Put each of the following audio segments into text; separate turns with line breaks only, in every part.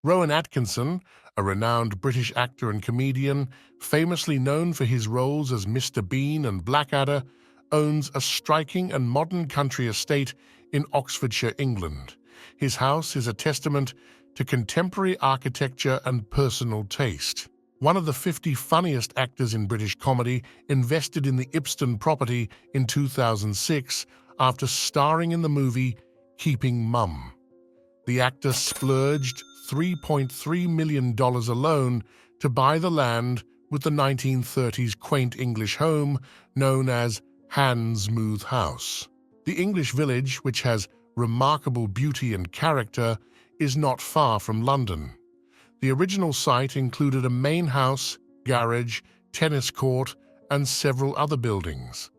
Rowan Atkinson, a renowned British actor and comedian, famously known for his roles as Mr. Bean and Blackadder, owns a striking and modern country estate in Oxfordshire, England. His house is a testament to contemporary architecture and personal taste. One of the 50 funniest actors in British comedy invested in the Ipston property in 2006 after starring in the movie Keeping Mum. The actor splurged $3.3 million alone to buy the land with the 1930s quaint English home known as Handsmooth House. The English village, which has remarkable beauty and character, is not far from London. The original site included a main house, garage, tennis court, and several other buildings.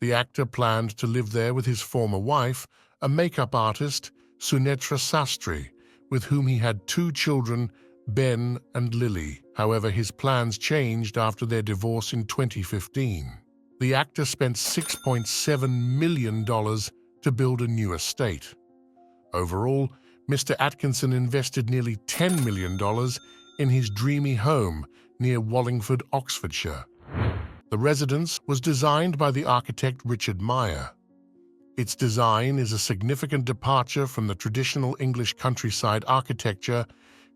The actor planned to live there with his former wife, a makeup artist, Sunetra Sastry, with whom he had 2 children, Ben and Lily. However, his plans changed after their divorce in 2015. The actor spent $6.7 million to build a new estate. Overall, Mr. Atkinson invested nearly $10 million in his dreamy home near Wallingford, Oxfordshire. The residence was designed by the architect Richard Meyer. Its design is a significant departure from the traditional English countryside architecture,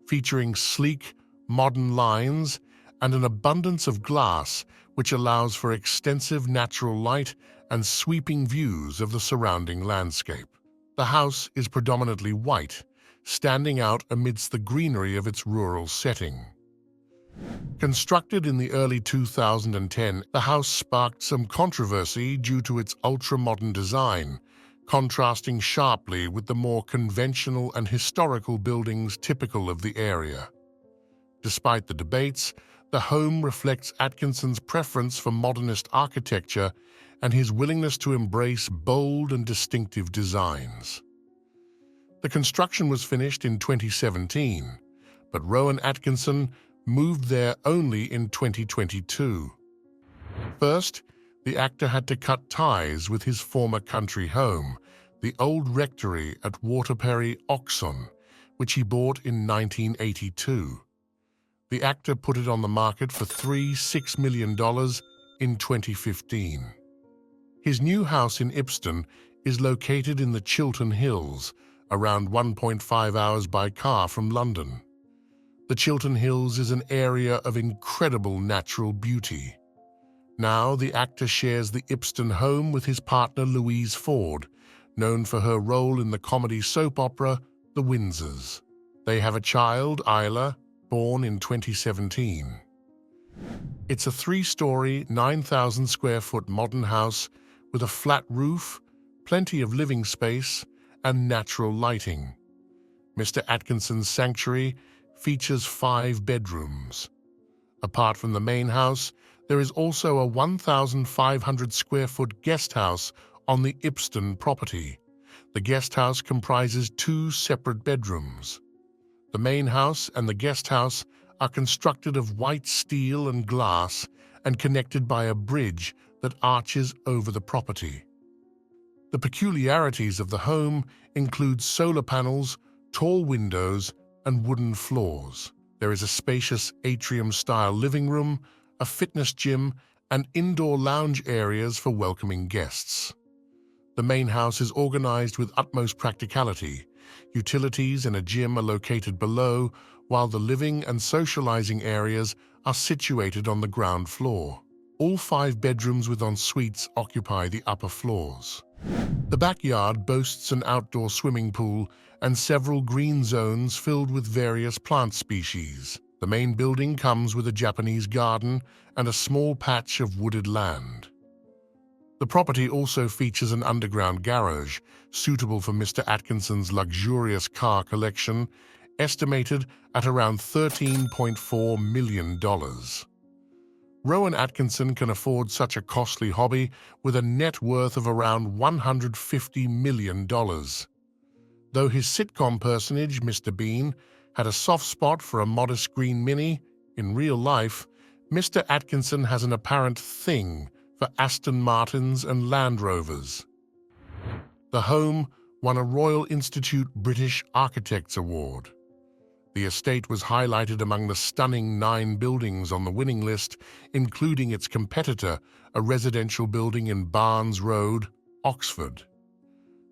featuring sleek, modern lines and an abundance of glass which allows for extensive natural light and sweeping views of the surrounding landscape. The house is predominantly white, standing out amidst the greenery of its rural setting. Constructed in the early 2010, the house sparked some controversy due to its ultra-modern design, contrasting sharply with the more conventional and historical buildings typical of the area. Despite the debates, the home reflects Atkinson's preference for modernist architecture and his willingness to embrace bold and distinctive designs. The construction was finished in 2017, but Rowan Atkinson moved there only in 2022. First, the actor had to cut ties with his former country home, the old rectory at Waterperry, Oxon, which he bought in 1982. The actor put it on the market for $6 million in 2015. His new house in Ipston is located in the Chiltern Hills, around 1.5 hours by car from London. The Chiltern Hills is an area of incredible natural beauty. Now the actor shares the Ipston home with his partner Louise Ford, known for her role in the comedy soap opera The Windsors. They have a child, Isla, born in 2017. It's a 3-story, 9,000-square-foot modern house with a flat roof, plenty of living space, and natural lighting. Mr. Atkinson's sanctuary features 5 bedrooms. Apart from the main house, there is also a 1,500-square-foot guest house on the Ipston property. The guest house comprises 2 separate bedrooms. The main house and the guest house are constructed of white steel and glass and connected by a bridge that arches over the property. The peculiarities of the home include solar panels, tall windows, and wooden floors. There is a spacious atrium-style living room, a fitness gym, and indoor lounge areas for welcoming guests. The main house is organized with utmost practicality. Utilities and a gym are located below, while the living and socializing areas are situated on the ground floor. All 5 bedrooms with en-suites occupy the upper floors. The backyard boasts an outdoor swimming pool and several green zones filled with various plant species. The main building comes with a Japanese garden and a small patch of wooded land. The property also features an underground garage, suitable for Mr. Atkinson's luxurious car collection, estimated at around $13.4 million. Rowan Atkinson can afford such a costly hobby with a net worth of around $150 million. Though his sitcom personage, Mr. Bean, had a soft spot for a modest green Mini, in real life, Mr. Atkinson has an apparent thing for Aston Martins and Land Rovers. The home won a Royal Institute British Architects Award. The estate was highlighted among the stunning 9 buildings on the winning list, including its competitor, a residential building in Barnes Road, Oxford.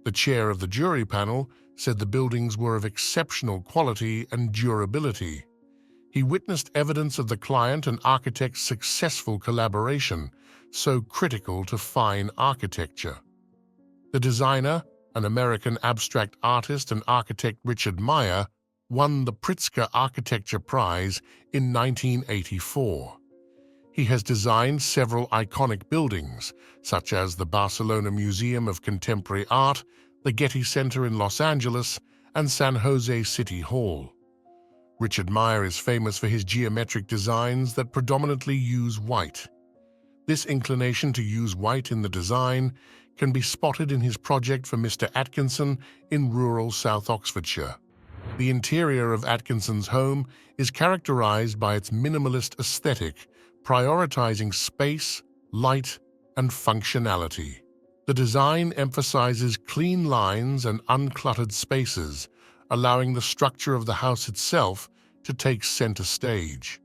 The chair of the jury panel said the buildings were of exceptional quality and durability. He witnessed evidence of the client and architect's successful collaboration, so critical to fine architecture. The designer, an American abstract artist and architect Richard Meyer, won the Pritzker Architecture Prize in 1984. He has designed several iconic buildings, such as the Barcelona Museum of Contemporary Art, the Getty Center in Los Angeles, and San Jose City Hall. Richard Meyer is famous for his geometric designs that predominantly use white. This inclination to use white in the design can be spotted in his project for Mr. Atkinson in rural South Oxfordshire. The interior of Atkinson's home is characterized by its minimalist aesthetic, prioritizing space, light, and functionality. The design emphasizes clean lines and uncluttered spaces, allowing the structure of the house itself to take center stage.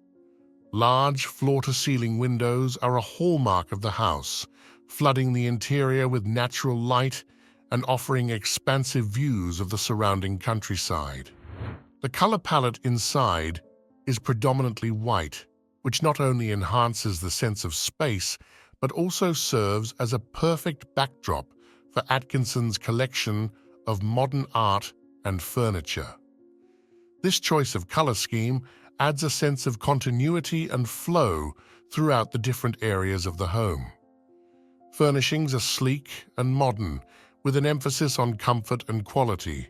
Large floor-to-ceiling windows are a hallmark of the house, flooding the interior with natural light and offering expansive views of the surrounding countryside. The color palette inside is predominantly white, which not only enhances the sense of space, but also serves as a perfect backdrop for Atkinson's collection of modern art and furniture. This choice of color scheme adds a sense of continuity and flow throughout the different areas of the home. Furnishings are sleek and modern, with an emphasis on comfort and quality.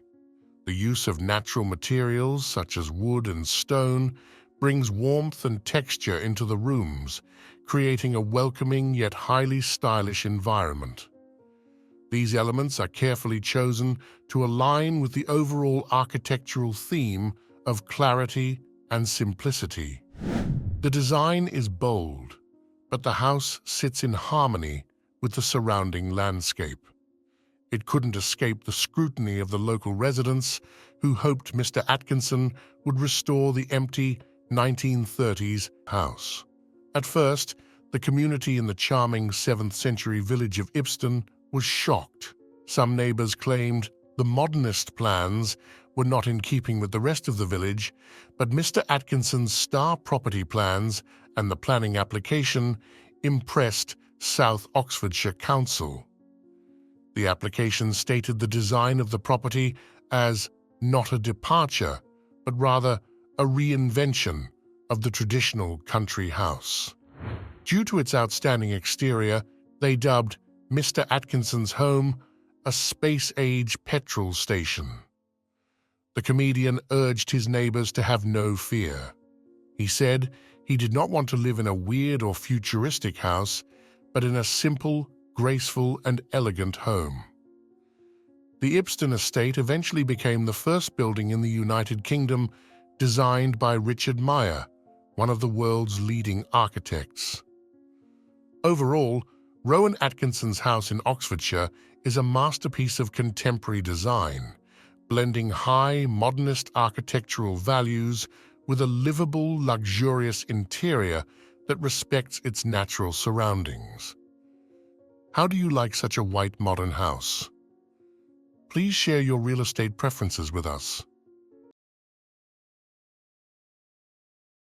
The use of natural materials such as wood and stone brings warmth and texture into the rooms, creating a welcoming yet highly stylish environment. These elements are carefully chosen to align with the overall architectural theme of clarity and simplicity. The design is bold, but the house sits in harmony with the surrounding landscape. It couldn't escape the scrutiny of the local residents who hoped Mr. Atkinson would restore the empty 1930s house. At first, the community in the charming 7th-century village of Ipston was shocked. Some neighbors claimed the modernist plans were not in keeping with the rest of the village, but Mr. Atkinson's star property plans and the planning application impressed South Oxfordshire Council. The application stated the design of the property as not a departure, but rather a reinvention of the traditional country house. Due to its outstanding exterior, they dubbed Mr. Atkinson's home a space-age petrol station. The comedian urged his neighbors to have no fear. He said he did not want to live in a weird or futuristic house, but in a simple, graceful, and elegant home. The Ipston estate eventually became the first building in the United Kingdom designed by Richard Meyer, one of the world's leading architects. Overall, Rowan Atkinson's house in Oxfordshire is a masterpiece of contemporary design, blending high modernist architectural values with a livable, luxurious interior that respects its natural surroundings. How do you like such a white modern house? Please share your real estate preferences with us.